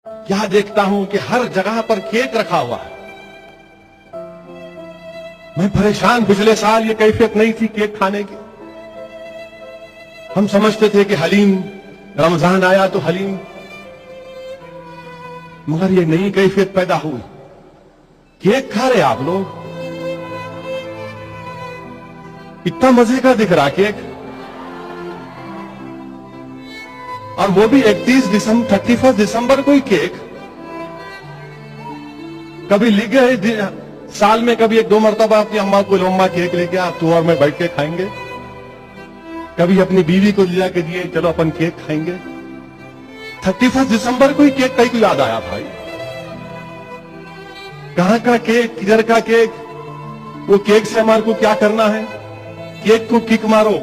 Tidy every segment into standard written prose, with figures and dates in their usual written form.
क्या देखता हूं कि हर जगह पर केक रखा हुआ है। मैं परेशान, पिछले साल ये कैफियत नहीं थी केक खाने की। हम समझते थे कि हलीम, रमजान आया तो हलीम, मगर ये नई कैफियत पैदा हुई। केक खा रहे आप लोग, इतना मजे का दिख रहा केक, और वो भी 31 दिसंबर को ही केक। कभी लिख गए साल में कभी 1-2 मरतबा अपनी अम्मा को, अम्मा केक लेके आ, तू और मैं बैठ के खाएंगे। कभी अपनी बीवी को लिया के दिए, चलो अपन केक खाएंगे। 31 दिसंबर को ही केक कहीं को याद आया भाई। कहां का केक, किधर का केक, वो केक से हमारे को क्या करना है? केक को किक मारो।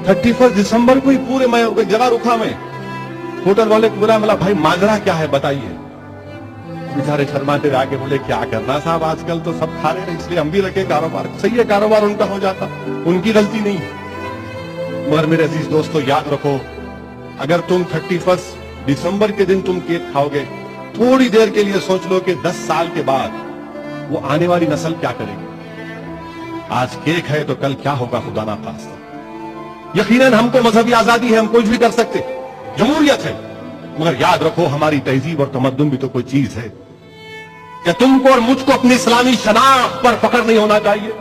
31 दिसंबर को ही पूरे, मैं जगह रुका, मैं होटल वाले को बोला, मतलब भाई माजरा क्या है बताइए। बेचारे शर्माते आके बोले क्या करना साहब, आजकल तो सब खा रहे हैं इसलिए हम भी रखे कारोबार। सही है, कारोबार उनका हो जाता, उनकी गलती नहीं। मगर मेरे अजीज दोस्तों याद रखो, अगर तुम 31 दिसंबर के दिन तुम केक खाओगे, थोड़ी देर के लिए सोच लो कि 10 साल के बाद वो आने वाली नस्ल क्या करेगी। आज केक है तो कल क्या होगा खुदा ना खास्ता। यकीनन हमको मजहबी आजादी है, हम कुछ भी कर सकते, जमहूरियत है, मगर याद रखो हमारी तहजीब और तमद्दुन भी तो कोई चीज है। क्या तुमको और मुझको अपनी इस्लामी शनाख्त पर फख्र नहीं होना चाहिए?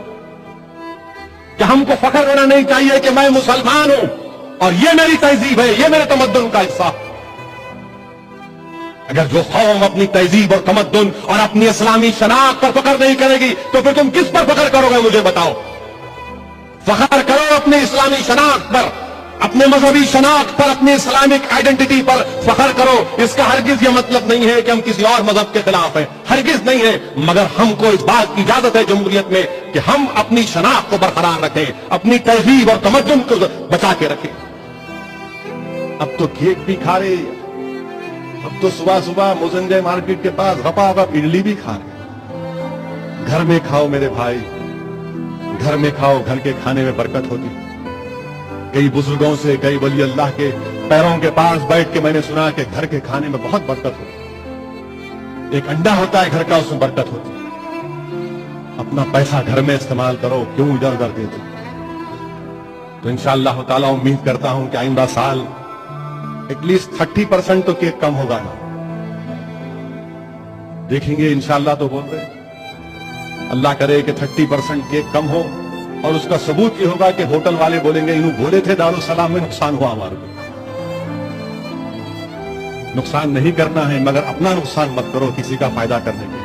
क्या हमको फख्र होना नहीं चाहिए कि मैं मुसलमान हूं और ये मेरी तहजीब है, ये मेरे तमद्दुन का हिस्सा? अगर जो कौम अपनी तहजीब और तमद्दुन और अपनी इस्लामी शनाख्त पर फख्र नहीं करेगी तो फिर तुम किस पर फख्र करोगे, मुझे बताओ। फख्र करो अपनी इस्लामी शनाख्त पर, अपने मजहबी शनाख्त पर, अपनी इस्लामिक आइडेंटिटी पर फख्र करो। इसका हरगिज यह मतलब नहीं है कि हम किसी और मजहब के खिलाफ हैं, हरगिज नहीं है, मगर हमको इस बात की इजाजत है जमहूरियत में कि हम अपनी शनाख्त को बरकरार रखें, अपनी तहजीब और तमद्दुन को बचा के रखें। अब तो केक भी खा रहे, अब तो सुबह सुबह मोजंजय मार्केट के पास गपा गप इडली भी खा रहे। घर में खाओ मेरे भाई, घर में खाओ, घर के खाने में बरकत होती। कई बुजुर्गों से, कई वली अल्लाह के पैरों के पास बैठ के मैंने सुना कि घर के खाने में बहुत बरकत होती। एक अंडा होता है घर का, उसमें बरकत होती। अपना पैसा घर में इस्तेमाल करो, क्यों इधर उधर देते। तो इंशाअल्लाह ताला उम्मीद करता हूं कि आइंदा साल एटलीस्ट 30% तो केक कम होगा ना, देखेंगे इंशाअल्लाह। तो बोल रहे अल्लाह करे कि 30% केक कम हो, और उसका सबूत ये होगा कि होटल वाले बोलेंगे इन्हों बोले थे दारुसलाम में नुकसान हुआ हमारे को। नुकसान नहीं करना है, मगर अपना नुकसान मत करो किसी का फायदा करने के।